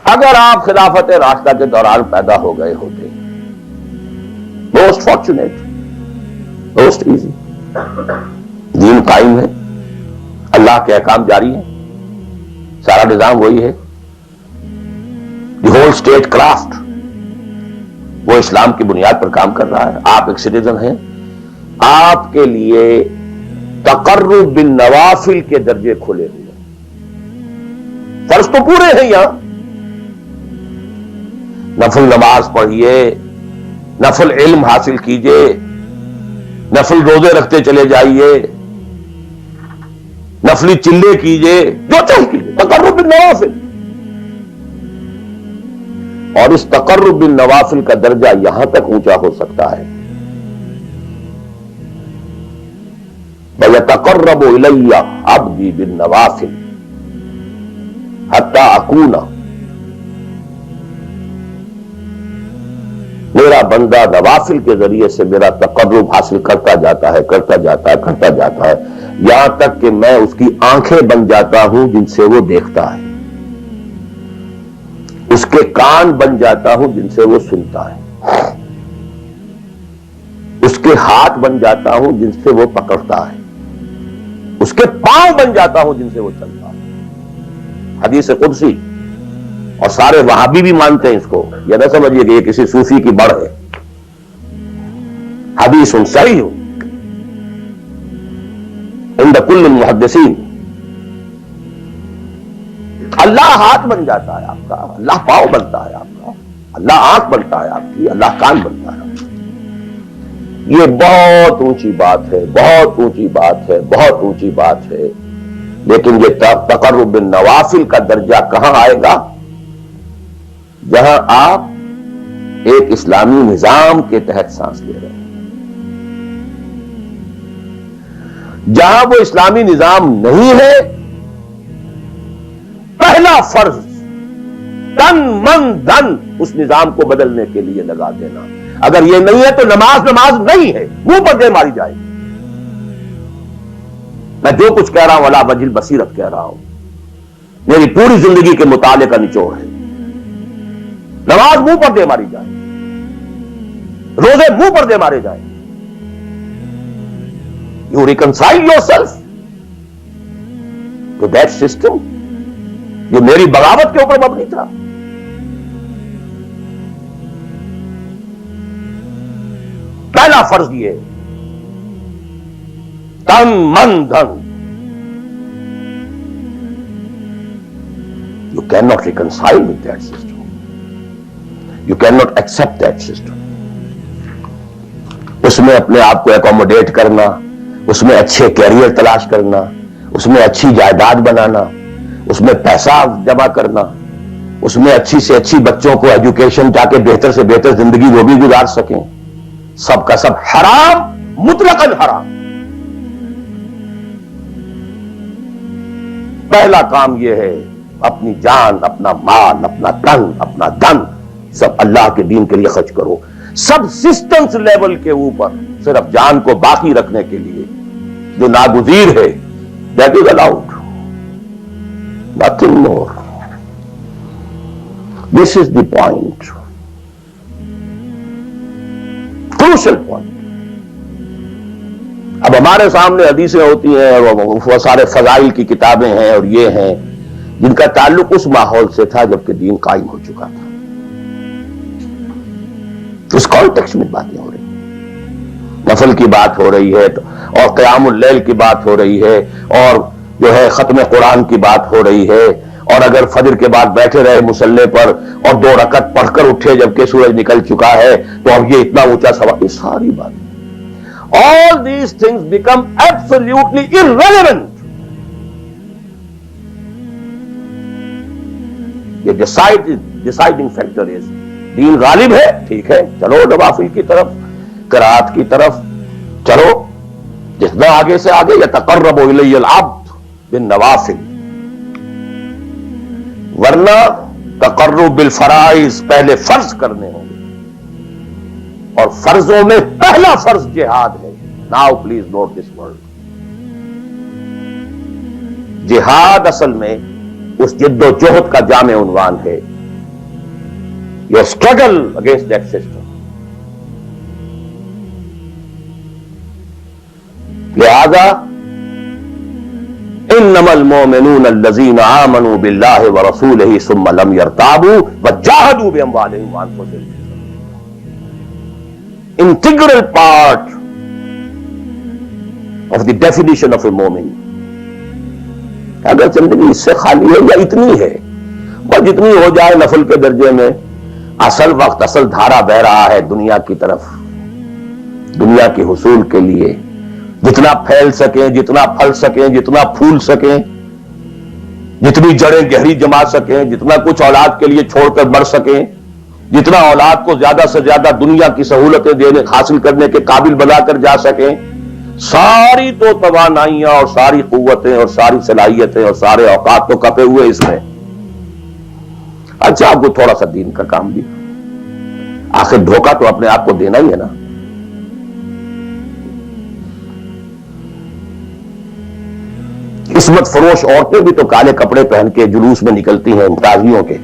اگر آپ خلافت راشدہ کے دوران پیدا ہو گئے ہوتے، موسٹ فارچونیٹ، موسٹ ایزی، دین قائم ہے، اللہ کے احکام جاری ہیں، سارا نظام وہی ہے، دی ہول اسٹیٹ کرافٹ وہ اسلام کی بنیاد پر کام کر رہا ہے، آپ ایک سٹیزن ہیں، آپ کے لیے تقرب بالنوافل کے درجے کھلے ہوئے، فرض تو پورے ہیں یہاں، نفل نماز پڑھیے، نفل علم حاصل کیجئے، نفل روزے رکھتے چلے جائیے، نفلی چلے کیجئے، جو چاہیے کیجئے، تقرب بالنوافل۔ اور اس تقرب بالنوافل کا درجہ یہاں تک اونچا ہو سکتا ہے، وَيَتَقَرَّبُ إِلَيَّ عَبْدِي بِالنَّوَافِلِ حَتَّى أَكُونَ، میرا بندہ نوافل کے ذریعے سے میرا تقرب حاصل کرتا جاتا ہے، کرتا جاتا ہے، کرتا جاتا ہے، یہاں تک کہ میں اس کی آنکھیں بن جاتا ہوں جن سے وہ دیکھتا ہے، اس کے کان بن جاتا ہوں جن سے وہ سنتا ہے، اس کے ہاتھ بن جاتا ہوں جن سے وہ پکڑتا ہے، اس کے پاؤں بن جاتا ہوں جن سے وہ چلتا ہے۔ حدیث قدسی، اور سارے وہابی بھی مانتے ہیں اس کو، یہ نہ سمجھیے کہ یہ کسی صوفی کی بڑھ ہے، حدیث صحیح عند کل المحدثین۔ اللہ ہاتھ بن جاتا ہے آپ کا، اللہ پاؤں بنتا ہے آپ کا، اللہ آنکھ بنتا ہے آپ کی، اللہ کان بنتا ہے آپ کی۔ یہ بہت اونچی بات ہے، بہت اونچی بات ہے، بہت اونچی بات ہے، لیکن یہ تقرب بالنوافل کا درجہ کہاں آئے گا؟ جہاں آپ ایک اسلامی نظام کے تحت سانس لے رہے ہیں، جہاں وہ اسلامی نظام نہیں ہے، پہلا فرض تن من دھن اس نظام کو بدلنے کے لیے لگا دینا۔ اگر یہ نہیں ہے تو نماز نہیں ہے، منہ پر دے ماری جائے گی۔ میں جو کچھ کہہ رہا ہوں علی وجہ البصیرت کہہ رہا ہوں، میری پوری زندگی کے مطالعے کا نچوڑ ہے۔ نماز منہ پر دے ماری جائے، روزے منہ پر دے مارے جائیں، you reconcile yourself to that system جو میری بغاوت کے اوپر مبنی تھا۔ پہلا فرض یہ تن من دھن، you can not reconcile with that system, you can not accept that system. اس میں اپنے آپ کو اکوموڈیٹ کرنا، اس میں اچھے کیریئر تلاش کرنا، اس میں اچھی جائیداد بنانا، اس میں پیسہ جمع کرنا، اس میں اچھی سے اچھی بچوں کو ایجوکیشن تاکہ بہتر سے بہتر زندگی وہ بھی گزار سکیں، سب کا سب حرام، مطلقاً حرام۔ پہلا کام یہ ہے اپنی جان، اپنا مال، اپنا تن، اپنا دھن سب اللہ کے دین کے لیے خرچ کرو۔ سب سسٹمز لیول کے اوپر صرف جان کو باقی رکھنے کے لیے جو ناگزیر ہے، that is allowed, nothing more. This is the point, crucial point. اب ہمارے سامنے حدیثیں ہوتی ہیں اور وہ سارے فضائل کی کتابیں ہیں اور یہ ہیں جن کا تعلق اس ماحول سے تھا جبکہ دین قائم ہو چکا تھا۔ اس کانٹیکسٹ میں باتیں ہو رہی ہیں، نفل کی بات ہو رہی ہے اور قیام اللیل کی بات ہو رہی ہے، اور جو ہے ختم قرآن کی بات ہو رہی ہے، اور اگر فجر کے بعد بیٹھے رہے مصلے پر اور 2 رکعت پڑھ کر اٹھے جبکہ سورج نکل چکا ہے تو اب یہ اتنا اونچا سوال، یہ ساری بات، all these things become absolutely irrelevant. یہ deciding factor is دین غالب ہے، ٹھیک ہے، چلو نوافل کی طرف، قرات کی طرف چلو، جتنا آگے سے آگے یتقرب الی العبد بالنوافل، ورنہ تقرب بالفرائض پہلے فرض کرنے ہوں گے، اور فرضوں میں پہلا فرض جہاد ہے۔ Now please note this word, جہاد اصل میں اس جد و جہد کا جامع عنوان ہے your struggle against that system. لہذا انما المؤمنون الذين آمنوا بالله ورسوله ثم لم يرتابوا وجاهدوا باموالهم وانفسهم. Integral part of the definition of a مومن. اگر زندگی اس سے خالی ہے یا اتنی ہے بس جتنی ہو جائے نفل کے درجے میں، اصل وقت اصل دھارا بہ رہا ہے دنیا کی طرف، دنیا کے حصول کے لیے، جتنا پھیل سکیں، جتنا پھل سکیں، جتنا پھول سکیں، جتنی جڑیں گہری جما سکیں، جتنا کچھ اولاد کے لیے چھوڑ کر مر سکیں، جتنا اولاد کو زیادہ سے زیادہ دنیا کی سہولتیں دینے حاصل کرنے کے قابل بنا کر جا سکیں، ساری تو توانائیاں اور ساری قوتیں اور ساری صلاحیتیں اور سارے اوقات تو کپے ہوئے اس میں. اچھا آپ کو تھوڑا سا دین کا کام بھی، آخر دھوکہ تو اپنے آپ کو دینا ہی ہے نا. قسمت فروش عورتیں بھی تو کالے کپڑے پہن کے جلوس میں نکلتی ہیں امتیازیوں کے،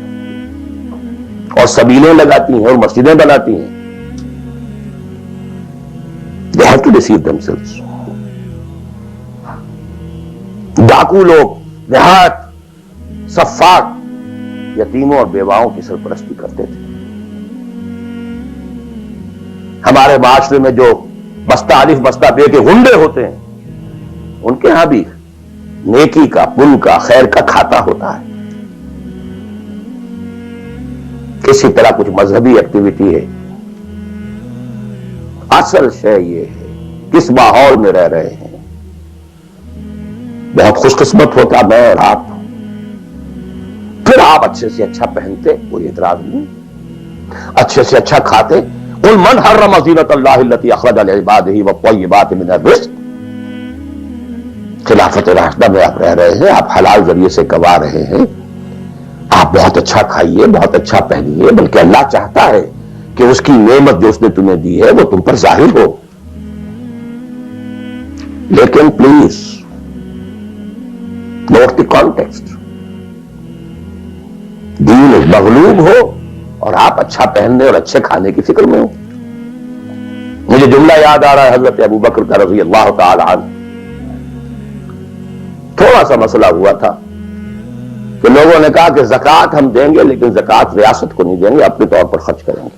اور سبیلیں لگاتی ہیں اور مسجدیں بناتی ہیں. They have to deceive themselves. ڈاکو لوگ دیہات صفاق یتیموں اور بیواؤں کی سرپرستی کرتے تھے. ہمارے معاشرے میں جو بستہ الف بستہ بے کے گنڈے ہوتے ہیں، ان کے ہاں بھی نیکی کا، پن کا، خیر کا کھاتا ہوتا ہے. اسی طرح کچھ مذہبی ایکٹیویٹی ہے. اصل شے یہ ہے کس ماحول میں رہ رہے ہیں. بہت خوش قسمت ہوتا میں اور آپ، پھر آپ اچھے سے اچھا پہنتے، کوئی اعتراض نہیں، اچھے سے اچھا کھاتے. قل من حرم زینۃ اللہ التی اخرج لعبادہ والطیبات من الرزق. خلافت راشدہ میں آپ رہ رہے ہیں، آپ حلال ذریعے سے کما رہے ہیں، آپ بہت اچھا کھائیے، بہت اچھا پہنیے، بلکہ اللہ چاہتا ہے کہ اس کی نعمت جو اس نے تمہیں دی ہے وہ تم پر ظاہر ہو. لیکن پلیز نوٹ دی کانٹیکسٹ. دین مغلوب ہو اور آپ اچھا پہننے اور اچھے کھانے کی فکر میں ہو. مجھے جملہ یاد آ رہا ہے حضرت ابو بکر کا رضی اللہ تعالی عنہ. تھوڑا سا مسئلہ ہوا تھا کہ لوگوں نے کہا کہ زکوٰۃ ہم دیں گے لیکن زکوٰۃ ریاست کو نہیں دیں گے، اپنے طور پر خرچ کریں گے.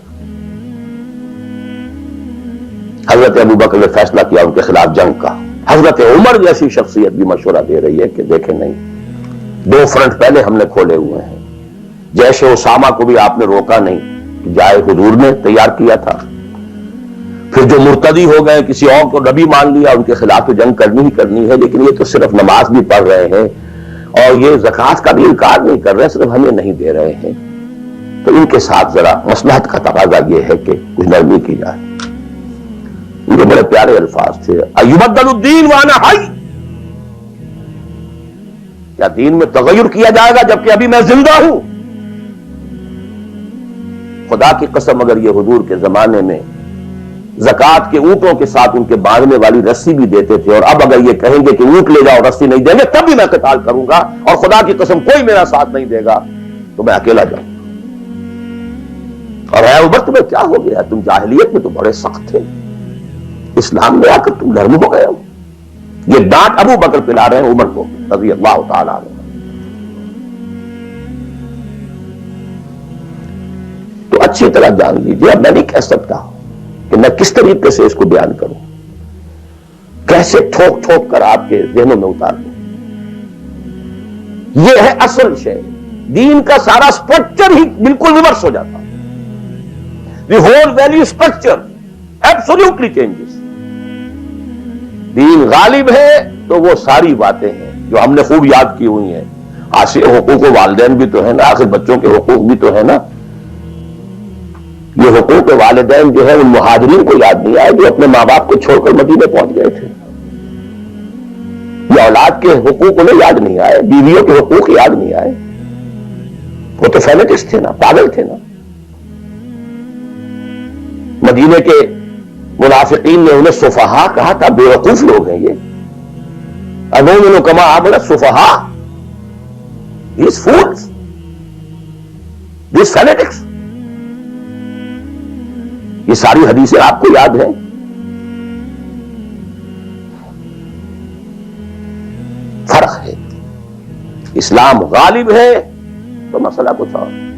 حضرت ابو بکر نے فیصلہ کیا ان کے خلاف جنگ کا. حضرت عمر جیسی شخصیت بھی مشورہ دے رہی ہے کہ دیکھیں نہیں، 2 فرنٹ پہلے ہم نے کھولے ہوئے ہیں. جیش اسامہ کو بھی آپ نے روکا نہیں کہ جائے، حضور نے تیار کیا تھا. پھر جو مرتدی ہو گئے، کسی اور کو نبی مان لیا، ان کے خلاف تو جنگ کرنی ہی کرنی ہے. لیکن یہ تو صرف نماز بھی پڑھ رہے ہیں اور یہ زکوٰۃ کا بھی انکار نہیں کر رہے، صرف ہمیں نہیں دے رہے ہیں. تو ان کے ساتھ ذرا مصلحت کا تقاضا یہ ہے کہ کچھ نرمی کی جائے. یہ بڑے پیارے الفاظ تھے. ایبدل الدین وانا حی. کیا دین میں تغیر کیا جائے گا جبکہ ابھی میں زندہ ہوں؟ خدا کی قسم اگر یہ حضور کے زمانے میں زکوٰۃ کے اونٹوں کے ساتھ ان کے باندھنے والی رسی بھی دیتے تھے، اور اب اگر یہ کہیں گے کہ اونٹ لے جاؤ رسی نہیں دیں گے، تب بھی میں قتال کروں گا، اور خدا کی قسم کوئی میرا ساتھ نہیں دے گا تو میں اکیلا جاؤں. اور اے عمر تمہیں کیا ہو گیا؟ تم جاہلیت میں تو بڑے سخت تھے، اسلام میں آ کر تم نرم ہو گئے ہو. یہ ڈانٹ ابو بکر پلا رہے ہیں عمر کو رضی اللہ تعالیٰ عنہ. تو اچھی طرح جان لیجیے. اب میں نہیں کہہ سکتا کہ میں کس طریقے سے اس کو بیان کروں، کیسے ٹھوک ٹھوک کر آپ کے ذہنوں میں اتار دوں. یہ ہے اصل شے. دین کا سارا سٹرکچر ہی بالکل ریورس ہو جاتا. The whole value structure absolutely changes. Then غالب ہے تو وہ ساری باتیں ہیں جو ہم نے خوب یاد کی ہوئی ہیں. حقوق والدین بھی تو ہے نا، آخر بچوں کے حقوق بھی تو ہے نا. یہ حقوق والدین جو ہے ان مہاجرین کو یاد نہیں آئے جو اپنے ماں باپ کو چھوڑ کر مدینے پہنچ گئے تھے. یہ اولاد کے حقوق انہیں یاد نہیں آئے، بیویوں کے حقوق یاد نہیں آئے. وہ تو فینیٹسٹ تھے نا، پاگل تھے نا. مدینے کے منافقین نے انہیں سفہا کہا تھا، بے وقوف لوگ ہیں یہ. انہوں کما آمن سفہا، these fools, these fanatics. یہ ساری حدیثیں آپ کو یاد ہیں؟ فرق ہے، اسلام غالب ہے تو مسئلہ کچھ اور۔